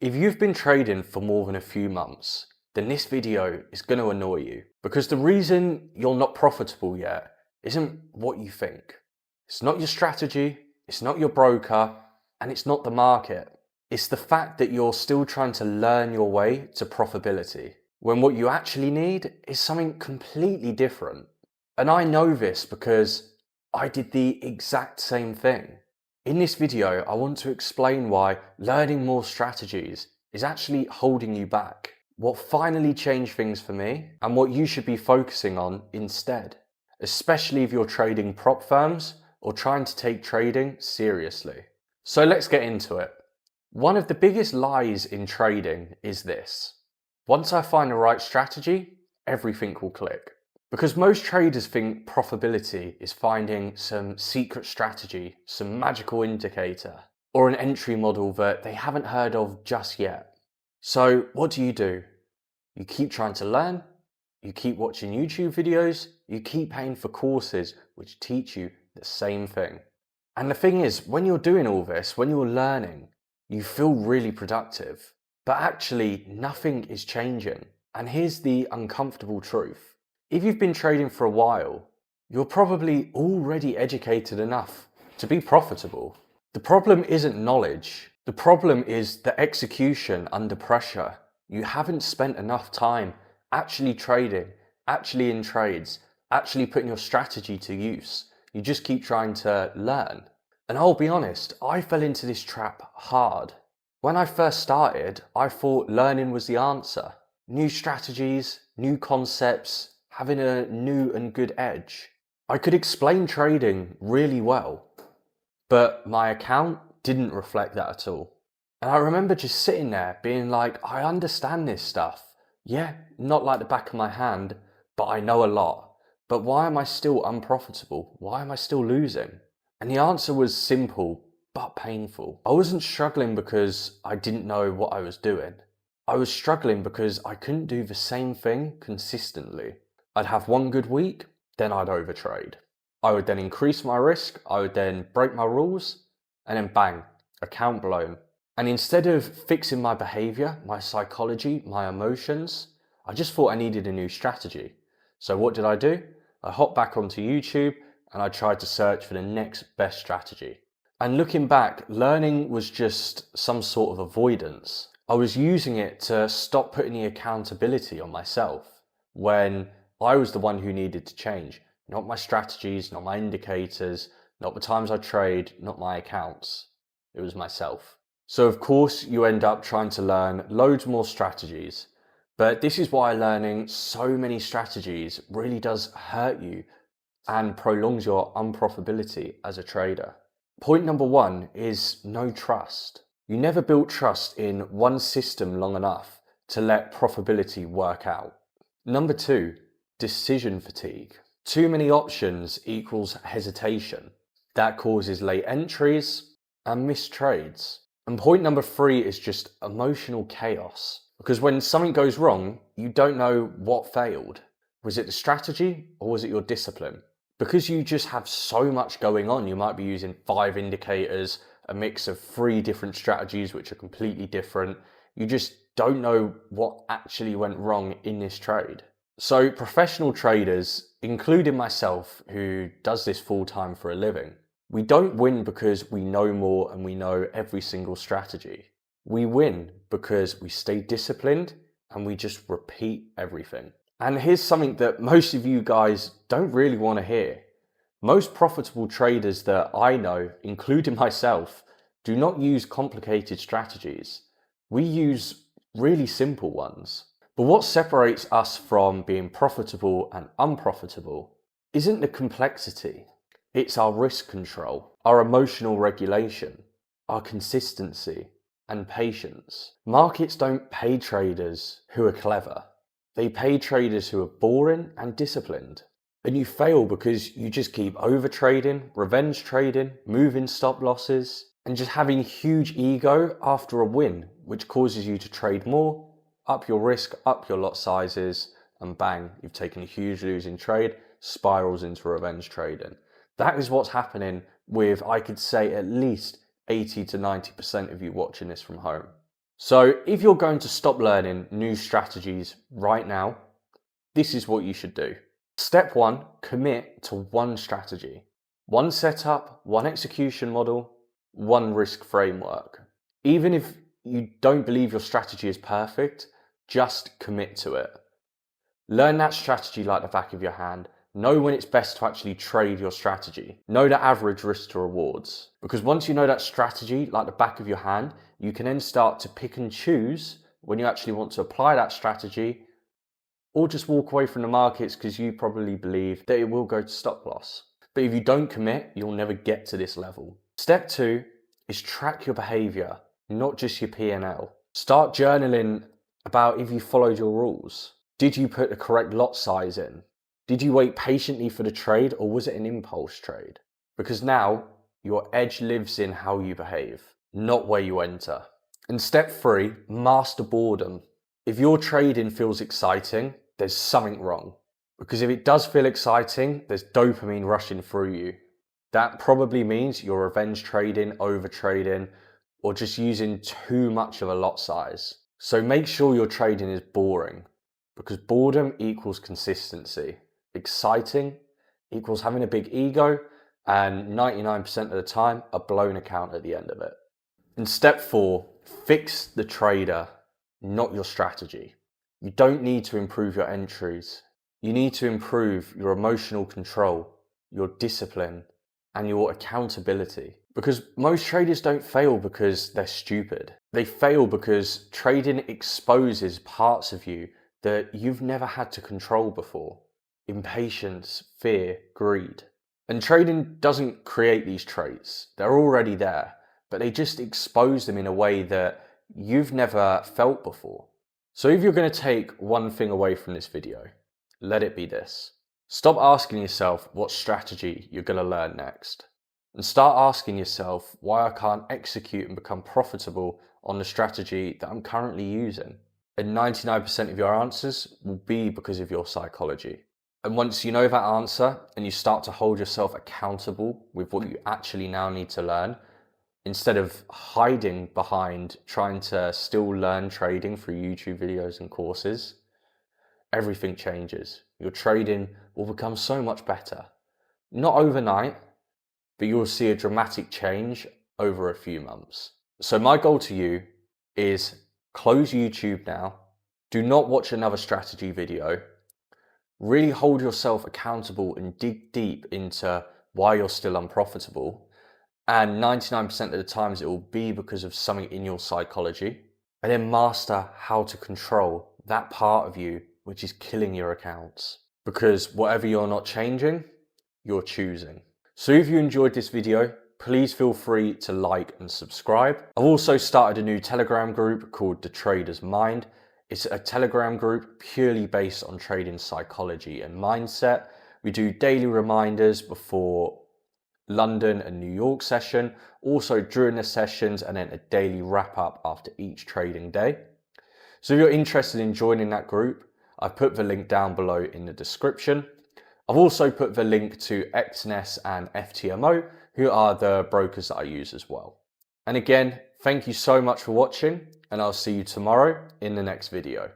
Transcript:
If you've been trading for more than a few months, then this video is going to annoy you because the reason you're not profitable yet isn't what you think. It's not your strategy, it's not your broker, and it's not the market. It's the fact that you're still trying to learn your way to profitability when what you actually need is something completely different. And I know this because I did the exact same thing. In this video, I want to explain why learning more strategies is actually holding you back, what finally changed things for me, and what you should be focusing on instead, especially if you're trading prop firms or trying to take trading seriously. So let's get into it. One of the biggest lies in trading is this: once I find the right strategy, everything will click. Because most traders think profitability is finding some secret strategy, some magical indicator, or an entry model that they haven't heard of just yet. So what do? You keep trying to learn, you keep watching YouTube videos, you keep paying for courses which teach you the same thing. And the thing is, when you're doing all this, when you're learning, you feel really productive. But actually, nothing is changing. And here's the uncomfortable truth. If you've been trading for a while, you're probably already educated enough to be profitable. The problem isn't knowledge. The problem is the execution under pressure. You haven't spent enough time actually trading, actually in trades, actually putting your strategy to use. You just keep trying to learn. And I'll be honest, I fell into this trap hard. When I first started, I thought learning was the answer. New strategies, new concepts, having a new and good edge. I could explain trading really well, but my account didn't reflect that at all. And I remember just sitting there being like, I understand this stuff. Yeah, not like the back of my hand, but I know a lot. But why am I still unprofitable? Why am I still losing? And the answer was simple, but painful. I wasn't struggling because I didn't know what I was doing. I was struggling because I couldn't do the same thing consistently. I'd have one good week, then I'd overtrade. I would then increase my risk, I would then break my rules, and then bang, account blown. And instead of fixing my behavior, my psychology, my emotions, I just thought I needed a new strategy. So what did? I hopped back onto YouTube and I tried to search for the next best strategy. And looking back, learning was just some sort of avoidance. I was using it to stop putting the accountability on myself when I was the one who needed to change. Not my strategies, not my indicators, not the times I trade, not my accounts. It was myself. So of course you end up trying to learn loads more strategies. But this is why learning so many strategies really does hurt you and prolongs your unprofitability as a trader. Point number one is no trust. You never built trust in one system long enough to let profitability work out. Number two, decision fatigue. Too many options equals hesitation. That causes late entries and missed trades. And point number three is just emotional chaos. Because when something goes wrong, you don't know what failed. Was it the strategy or was it your discipline? Because you just have so much going on, you might be using 5 indicators, a mix of 3 different strategies which are completely different. You just don't know what actually went wrong in this trade. So professional traders, including myself, who does this full time for a living, we don't win because we know more and we know every single strategy. We win because we stay disciplined and we just repeat everything. And here's something that most of you guys don't really want to hear. Most profitable traders that I know, including myself, do not use complicated strategies. We use really simple ones. But what separates us from being profitable and unprofitable isn't the complexity. It's our risk control, our emotional regulation, our consistency, and patience. Markets don't pay traders who are clever. They pay traders who are boring and disciplined. And you fail because you just keep overtrading, revenge trading, moving stop losses, and just having huge ego after a win, which causes you to trade more, up your risk, up your lot sizes, and bang, you've taken a huge losing trade, spirals into revenge trading. That is what's happening with, I could say, at least 80 to 90% of you watching this from home. So if you're going to stop learning new strategies right now, this is what you should do. Step 1, commit to one strategy. One setup, one execution model, one risk framework. Even if you don't believe your strategy is perfect, just commit to it. Learn that strategy like the back of your hand. Know when it's best to actually trade your strategy. Know the average risk to rewards. Because once you know that strategy like the back of your hand, you can then start to pick and choose when you actually want to apply that strategy, or just walk away from the markets because you probably believe that it will go to stop loss. But if you don't commit, you'll never get to this level. Step 2 is track your behavior, not just your P&L. Start journaling about if you followed your rules. Did you put the correct lot size in? Did you wait patiently for the trade, or was it an impulse trade? Because now your edge lives in how you behave, not where you enter. And step 3, master boredom. If your trading feels exciting, there's something wrong. Because if it does feel exciting, there's dopamine rushing through you. That probably means you're revenge trading, over trading, or just using too much of a lot size. So make sure your trading is boring, because boredom equals consistency. Exciting equals having a big ego, and 99% of the time, a blown account at the end of it. And step 4, fix the trader, not your strategy. You don't need to improve your entries. You need to improve your emotional control, your discipline, and your accountability. Because most traders don't fail because they're stupid. They fail because trading exposes parts of you that you've never had to control before. Impatience, fear, greed. And trading doesn't create these traits. They're already there, but they just expose them in a way that you've never felt before. So if you're going to take one thing away from this video, let it be this. Stop asking yourself what strategy you're going to learn next, and start asking yourself why I can't execute and become profitable on the strategy that I'm currently using. And 99% of your answers will be because of your psychology. And once you know that answer and you start to hold yourself accountable with what you actually now need to learn, instead of hiding behind trying to still learn trading through YouTube videos and courses, everything changes. Your trading will become so much better. Not overnight, but you'll see a dramatic change over a few months. So my goal to you is close YouTube now. Do not watch another strategy video. Really hold yourself accountable and dig deep into why you're still unprofitable. And 99% of the times it will be because of something in your psychology. And then master how to control that part of you which is killing your accounts. Because whatever you're not changing, you're choosing. So if you enjoyed this video, please feel free to like and subscribe. I've also started a new Telegram group called The Trader's Mind. It's a Telegram group purely based on trading psychology and mindset. We do daily reminders before London and New York session, also during the sessions, and then a daily wrap up after each trading day. So if you're interested in joining that group, I've put the link down below in the description. I've also put the link to XNS and FTMO, who are the brokers that I use as well. And again, thank you so much for watching, and I'll see you tomorrow in the next video.